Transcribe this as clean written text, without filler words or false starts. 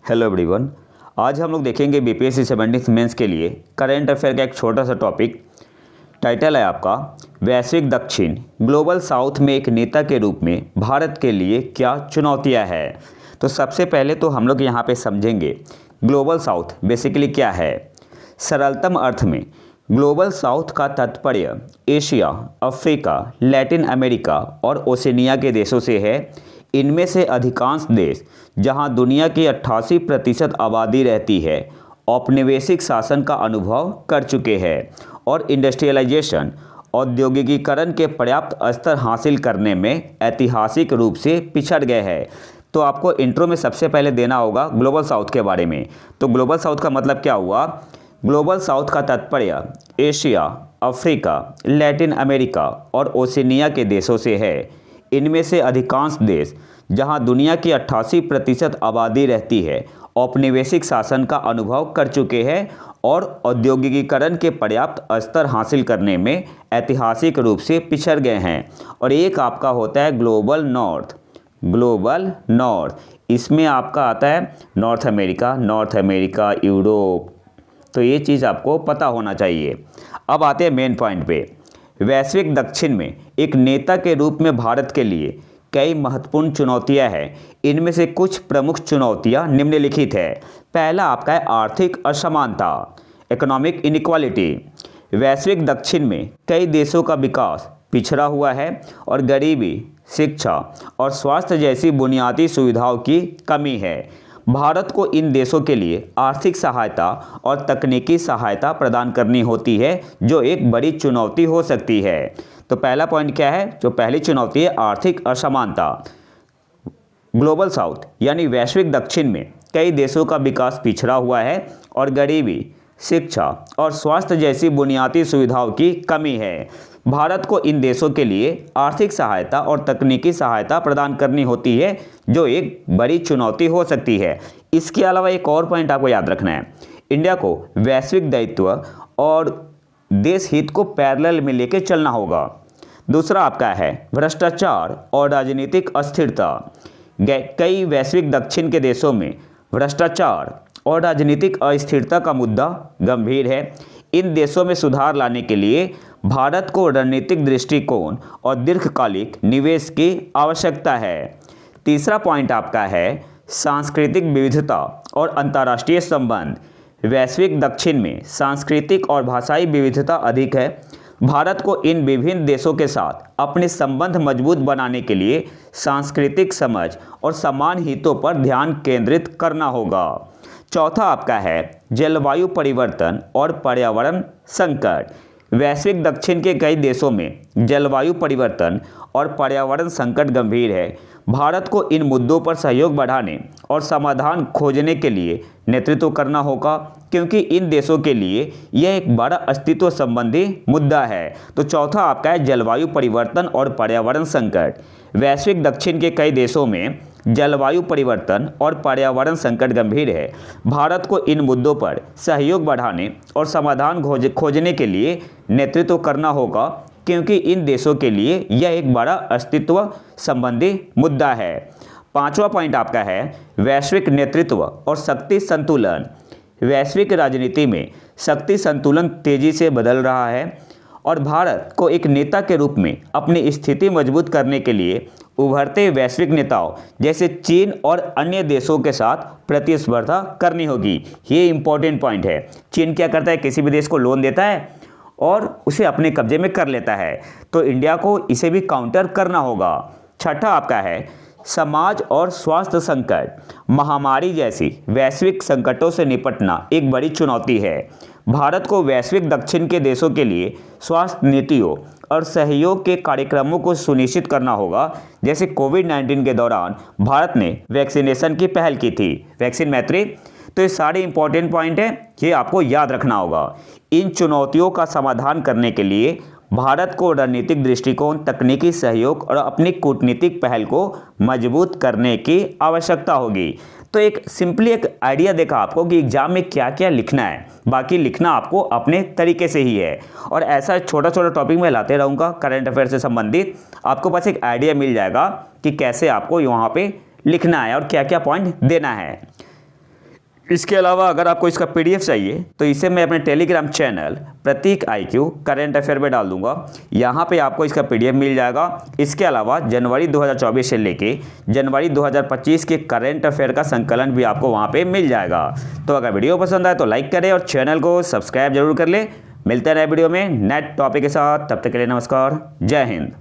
Hello everyone. आज हम लोग देखेंगे बीपीएससी 76 मेंस के लिए करंट अफेयर का एक छोटा सा टॉपिक। टाइटल है आपका वैश्विक दक्षिण ग्लोबल साउथ में एक नेता के रूप में भारत के लिए क्या चुनौतियां हैं। तो सबसे पहले तो हम लोग यहाँ पे समझेंगे ग्लोबल साउथ बेसिकली क्या है। सरलतम अर्थ में ग्लोबल साउथ का तात्पर्य एशिया, अफ्रीका, लैटिन अमेरिका और ओशिनिया के देशों से है। इनमें से अधिकांश देश जहां दुनिया की 88% आबादी रहती है औपनिवेशिक शासन का अनुभव कर चुके हैं और इंडस्ट्रियलाइजेशन औद्योगिकीकरण के पर्याप्त स्तर हासिल करने में ऐतिहासिक रूप से पिछड़ गए हैं। तो आपको इंट्रो में सबसे पहले देना होगा ग्लोबल साउथ के बारे में। तो ग्लोबल साउथ का मतलब क्या हुआ? ग्लोबल साउथ का तात्पर्य एशिया, अफ्रीका, लैटिन अमेरिका और ओशिनिया के देशों से है। इनमें से अधिकांश देश जहां दुनिया की 88% आबादी रहती है औपनिवेशिक शासन का अनुभव कर चुके हैं और औद्योगिकीकरण के पर्याप्त स्तर हासिल करने में ऐतिहासिक रूप से पिछड़ गए हैं। और एक आपका होता है ग्लोबल नॉर्थ। ग्लोबल नॉर्थ इसमें आपका आता है नॉर्थ अमेरिका, यूरोप। तो ये चीज़ आपको पता होना चाहिए। अब आते हैं मेन पॉइंट पे। वैश्विक दक्षिण में एक नेता के रूप में भारत के लिए कई महत्वपूर्ण चुनौतियां हैं। इनमें से कुछ प्रमुख चुनौतियां निम्नलिखित है। पहला आपका है आर्थिक असमानता, इकोनॉमिक इनइक्वालिटी। वैश्विक दक्षिण में कई देशों का विकास पिछड़ा हुआ है और गरीबी, शिक्षा और स्वास्थ्य जैसी बुनियादी सुविधाओं की कमी है। भारत को इन देशों के लिए आर्थिक सहायता और तकनीकी सहायता प्रदान करनी होती है, जो एक बड़ी चुनौती हो सकती है। तो पहला पॉइंट क्या है? जो पहली चुनौती है आर्थिक असमानता। ग्लोबल साउथ यानी वैश्विक दक्षिण में कई देशों का विकास पिछड़ा हुआ है और गरीबी, शिक्षा और स्वास्थ्य जैसी बुनियादी सुविधाओं की कमी है। भारत को इन देशों के लिए आर्थिक सहायता और तकनीकी सहायता प्रदान करनी होती है, जो एक बड़ी चुनौती हो सकती है। इसके अलावा एक और पॉइंट आपको याद रखना है। इंडिया को वैश्विक दायित्व और देश हित को पैरेलल में लेकर चलना होगा। दूसरा आपका है भ्रष्टाचार और राजनीतिक अस्थिरता। कई वैश्विक दक्षिण के देशों में भ्रष्टाचार और राजनीतिक अस्थिरता का मुद्दा गंभीर है। इन देशों में सुधार लाने के लिए भारत को रणनीतिक दृष्टिकोण और दीर्घकालिक निवेश की आवश्यकता है। तीसरा पॉइंट आपका है सांस्कृतिक विविधता और अंतर्राष्ट्रीय संबंध। वैश्विक दक्षिण में सांस्कृतिक और भाषाई विविधता अधिक है। भारत को इन विभिन्न देशों के साथ अपने संबंध मजबूत बनाने के लिए सांस्कृतिक समझ और समान हितों पर ध्यान केंद्रित करना होगा। चौथा आपका है जलवायु परिवर्तन और पर्यावरण संकट। वैश्विक दक्षिण के कई देशों में जलवायु परिवर्तन और पर्यावरण संकट गंभीर है। भारत को इन मुद्दों पर सहयोग बढ़ाने और समाधान खोजने के लिए नेतृत्व करना होगा, क्योंकि इन देशों के लिए यह एक बड़ा अस्तित्व संबंधी मुद्दा है। तो चौथा आपका है जलवायु परिवर्तन और पर्यावरण संकट। वैश्विक दक्षिण के कई देशों में जलवायु परिवर्तन और पर्यावरण संकट गंभीर है। भारत को इन मुद्दों पर सहयोग बढ़ाने और समाधान खोजने के लिए नेतृत्व करना होगा, क्योंकि इन देशों के लिए यह एक बड़ा अस्तित्व संबंधी मुद्दा है। पांचवा पॉइंट आपका है वैश्विक नेतृत्व और शक्ति संतुलन। वैश्विक राजनीति में शक्ति संतुलन तेजी से बदल रहा है और भारत को एक नेता के रूप में अपनी स्थिति मजबूत करने के लिए उभरते वैश्विक नेताओं जैसे चीन और अन्य देशों के साथ प्रतिस्पर्धा करनी होगी। ये इंपॉर्टेंट पॉइंट है। चीन क्या करता है? किसी भी देश को लोन देता है और उसे अपने कब्जे में कर लेता है। तो इंडिया को इसे भी काउंटर करना होगा। छठा आपका है समाज और स्वास्थ्य संकट। महामारी जैसी वैश्विक संकटों से निपटना एक बड़ी चुनौती है। भारत को वैश्विक दक्षिण के देशों के लिए स्वास्थ्य नीतियों और सहयोग के कार्यक्रमों को सुनिश्चित करना होगा। जैसे कोविड-19 के दौरान भारत ने वैक्सीनेशन की पहल की थी, वैक्सीन मैत्री। तो ये सारे इंपॉर्टेंट पॉइंट है, ये आपको याद रखना होगा। इन चुनौतियों का समाधान करने के लिए भारत को रणनीतिक दृष्टिकोण, तकनीकी सहयोग और अपनी कूटनीतिक पहल को मजबूत करने की आवश्यकता होगी। तो एक सिंपली एक आइडिया देखा आपको कि एग्जाम में क्या क्या लिखना है। बाकी लिखना आपको अपने तरीके से ही है। और ऐसा छोटा छोटा टॉपिक मैं लाते रहूँगा करंट अफेयर से संबंधित। आपको पास एक आइडिया मिल जाएगा कि कैसे आपको यहाँ पे लिखना है और क्या क्या पॉइंट देना है। इसके अलावा अगर आपको इसका पीडीएफ चाहिए तो इसे मैं अपने टेलीग्राम चैनल प्रतीक IQ करंट अफेयर में डाल दूंगा। यहाँ पे आपको इसका पीडीएफ मिल जाएगा। इसके अलावा जनवरी 2024 से लेके जनवरी 2025 के करंट अफेयर का संकलन भी आपको वहाँ पे मिल जाएगा। तो अगर वीडियो पसंद आए तो लाइक करें और चैनल को सब्सक्राइब जरूर कर ले। मिलते हैं नए वीडियो में नए टॉपिक के साथ, तब तक के लिए नमस्कार, जय हिंद।